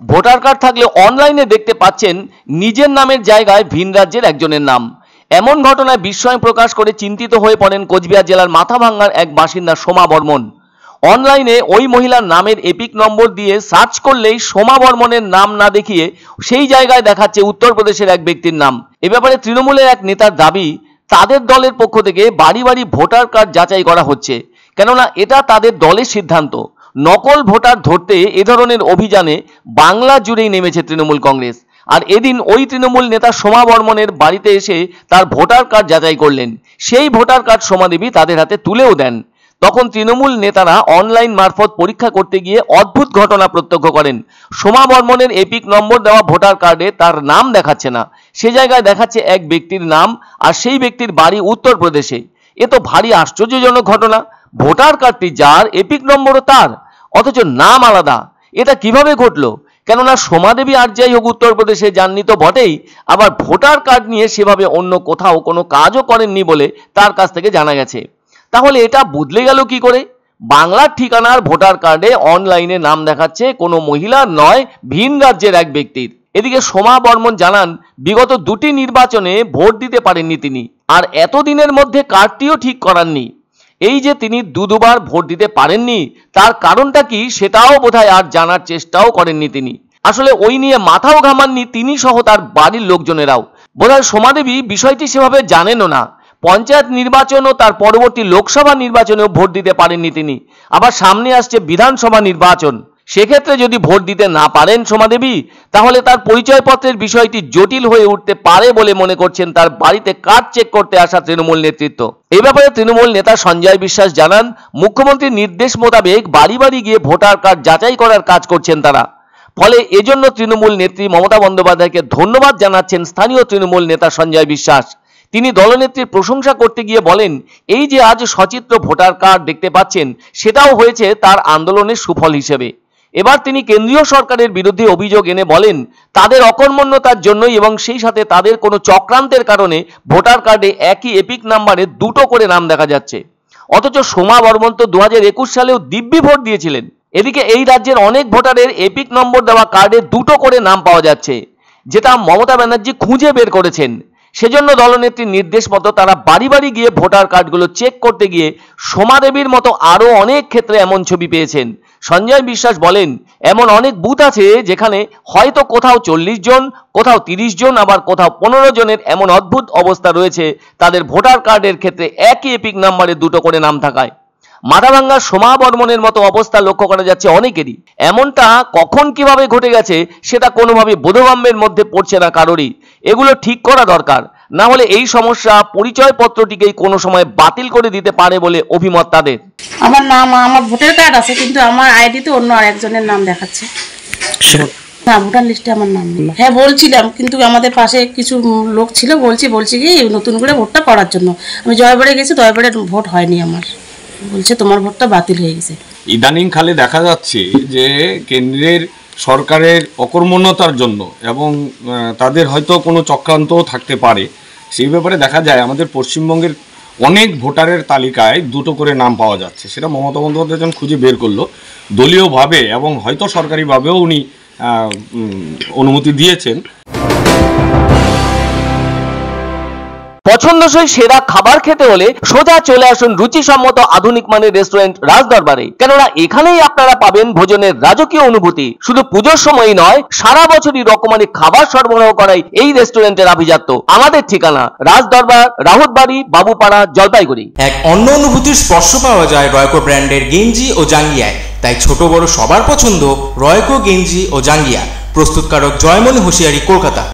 Voter card থাকলে অনলাইনে দেখতে পাচ্ছেন নিজের নামের জায়গায় ভিন রাজ্যের একজনের নাম। এমন ঘটনায় বিস্ময় প্রকাশ করে চিন্তিত হয়ে পড়েন কোচবিহার জেলার মাথাভাঙ্গার এক বাসিন্দা সোমা বর্মন। অনলাইনে ওই মহিলার নামের এপিক নম্বর দিয়ে সার্চ করলেই সোমা বর্মনের নাম না দেখিয়ে সেই জায়গায় দেখাচ্ছে উত্তরপ্রদেশের এক ব্যক্তির নাম। এ ব্যাপারে তৃণমূলের এক নেতার দাবি, তাদের দলের পক্ষ থেকে বাড়ি বাড়ি ভোটার কার্ড যাচাই করা হচ্ছে, কেননা এটা তাদের দলের সিদ্ধান্ত। নকল ভোটার ধরতে এ ধরনের অভিযানে বাংলা জুড়েই নেমেছে তৃণমূল কংগ্রেস। আর এদিন ওই তৃণমূল নেতা সোমা বর্মনের বাড়িতে এসে তার ভোটার কার্ড যাচাই করলেন। সেই ভোটার কার্ড সোমা দেবী তাদের হাতে তুলেও দেন। তখন তৃণমূল নেতারা অনলাইন মারফত পরীক্ষা করতে গিয়ে অদ্ভুত ঘটনা প্রত্যক্ষ করেন। সোমা বর্মনের এপিক নম্বর দেওয়া ভোটার কার্ডে তার নাম দেখাচ্ছে না, সে জায়গায় দেখাচ্ছে এক ব্যক্তির নাম, আর সেই ব্যক্তির বাড়ি উত্তরপ্রদেশে। এ তো ভারী আশ্চর্যজনক ঘটনা। ভোটার কার্ডটি যার, এপিক নম্বরও তার, অথচ নাম আলাদা। এটা কিভাবে ঘটলো? কেননা সোমা দেবী আর যাই হোক উত্তরপ্রদেশে যাননি তো বটেই, আবার ভোটার কার্ড নিয়ে সেভাবে অন্য কোথাও কোনো কাজও করেননি বলে তার কাছ থেকে জানা গেছে। তাহলে এটা বদলে গেল কি করে? বাংলার ঠিকানার ভোটার কার্ডে অনলাইনে নাম দেখাচ্ছে কোনো মহিলার নয়, ভিন রাজ্যের এক ব্যক্তির। এদিকে সোমা বর্মন জানান, বিগত দুটি নির্বাচনে ভোট দিতে পারেননি তিনি, আর এতদিনের মধ্যে কার্ডটিও ঠিক করাননি। এই যে তিনি দুবার ভোট দিতে পারেননি, তার কারণটা কি সেটাও বোধহয় আর জানার চেষ্টাও করেননি তিনি। আসলে ওই নিয়ে মাথাও ঘামাননি তিনি সহ তার বাড়ির লোকজনেরাও। বোধহয় সোমা দেবী বিষয়টি সেভাবে জানেনও না। পঞ্চায়েত নির্বাচন ও তার পরবর্তী লোকসভা নির্বাচনেও ভোট দিতে পারেননি তিনি। আবার সামনে আসছে বিধানসভা নির্বাচন, সেক্ষেত্রে যদি ভোট দিতে না পারেন সোমা দেবী, তাহলে তার পরিচয়পত্রের বিষয়টি জটিল হয়ে উঠতে পারে বলে মনে করছেন তার বাড়িতে কার্ড চেক করতে আসা তৃণমূল নেতৃত্ব। এই ব্যাপারে তৃণমূল নেতা সঞ্জয় বিশ্বাস জানান, মুখ্যমন্ত্রীর নির্দেশ মোতাবেক বাড়ি বাড়ি গিয়ে ভোটার কার্ড যাচাই করার কাজ করছেন তারা। ফলে এজন্য তৃণমূল নেত্রী মমতা বন্দ্যোপাধ্যায়কে ধন্যবাদ জানাচ্ছেন স্থানীয় তৃণমূল নেতা সঞ্জয় বিশ্বাস। তিনি দলনেত্রীর প্রশংসা করতে গিয়ে বলেন, এই যে আজ সচিত্র ভোটার কার্ড দেখতে পাচ্ছেন, সেটাও হয়েছে তার আন্দোলনের সুফল হিসেবে। এবার তিনি কেন্দ্রীয় সরকারের বিরুদ্ধে অভিযোগ এনে বলেন, তাদের অকর্মণ্যতার জন্যই এবং সেই সাথে তাদের কোনো চক্রান্তের কারণে ভোটার কার্ডে একই এপিক নাম্বারে দুটো করে নাম দেখা যাচ্ছে। অথচ সোমা বর্মন তো 2021 সালেও দিব্যি ভোট দিয়েছিলেন। এদিকে এই রাজ্যের অনেক ভোটারের এপিক নম্বর দেওয়া কার্ডে দুটো করে নাম পাওয়া যাচ্ছে, যেটা মমতা ব্যানার্জি খুঁজে বের করেছেন। সেজন্য দলনেত্রীর নির্দেশ মতো তারা বাড়ি বাড়ি গিয়ে ভোটার কার্ডগুলো চেক করতে গিয়ে সোমা দেবীর মতো আরও অনেক ক্ষেত্রে এমন ছবি পেয়েছেন। সঞ্জয় বিশ্বাস বলেন, এমন অনেক বুথ আছে যেখানে হয়তো কোথাও 40 জন, কোথাও 30 জন, আবার কোথাও 15 জনের এমন অদ্ভুত অবস্থা রয়েছে তাদের ভোটার কার্ডের ক্ষেত্রে একই এপিক নাম্বারে দুটো করে নাম থাকায়। মাথাভাঙ্গার সোমা বর্মনের মতো অবস্থা লক্ষ্য করা যাচ্ছে অনেকেরই। এমনটা কখন কিভাবে ঘটে গেছে সেটা কোনোভাবে বোধগম্যের মধ্যে পড়ছে না কারোরই। এগুলো ঠিক করা দরকার, না হলে এই সমস্যা পরিচয়পত্রটিকেই কোনো সময় বাতিল করে দিতে পারে বলে অভিমত তাদের। আমার নাম, আমার ভোটার কার্ড আছে, কিন্তু আমার আইডিতে অন্য আরেকজনের নাম দেখাচ্ছে। না, ভোটার লিস্টে আমার নাম নেই। হ্যাঁ বলছিলাম, কিন্তু আমাদের পাশে কিছু লোক ছিল, বলছি কি নতুন করে ভোটটা করার জন্য। আমি জয়বাড়ে গেছি, জয়বাড়ে ভোট হয়নি আমার, বলছে তোমার ভোটটা বাতিল হয়ে গেছে। ইদানিং কালে দেখা যাচ্ছে যে কেন্দ্রের সরকারের অকর্মণ্যতার জন্য এবং তাদের হয়তো কোনো চক্রান্তও থাকতে পারে, সেই ব্যাপারে দেখা যায় আমাদের পশ্চিমবঙ্গের অনেক ভোটারের তালিকায় দুটো করে নাম পাওয়া যাচ্ছে। সেটা মমতা বন্দ্যোপাধ্যায় যখন খুঁজে বের করলো, দলীয়ভাবে এবং হয়তো সরকারিভাবেও উনি অনুমতি দিয়েছেন। পছন্দসই সেরা খাবার খেতে হলে সোজা চলে আসুন রুচিসম্মত আধুনিক মানের রেস্টুরেন্ট রাজদরবারে, কেননা এখানেই আপনারা পাবেন ভোজনের রাজকীয় অনুভূতি। শুধু পুজোর সময়ই নয়, সারা বছরই রকমারি খাবার সরবরাহ করাই এই রেস্টুরেন্টের আভিজাত্য। আমাদের ঠিকানা রাজদরবার, রাহুতবাড়ি, বাবুপাড়া, জলপাইগুড়ি। এক অন্য অনুভূতির স্পর্শ পাওয়া যায় রয়কো ব্র্যান্ডের গেঞ্জি ও জাঙ্গিয়ায়। তাই ছোট বড় সবার পছন্দ রয়কো গেঞ্জি ও জাঙ্গিয়া। প্রস্তুতকারক জয়মনি হোশিয়ারি, কলকাতা।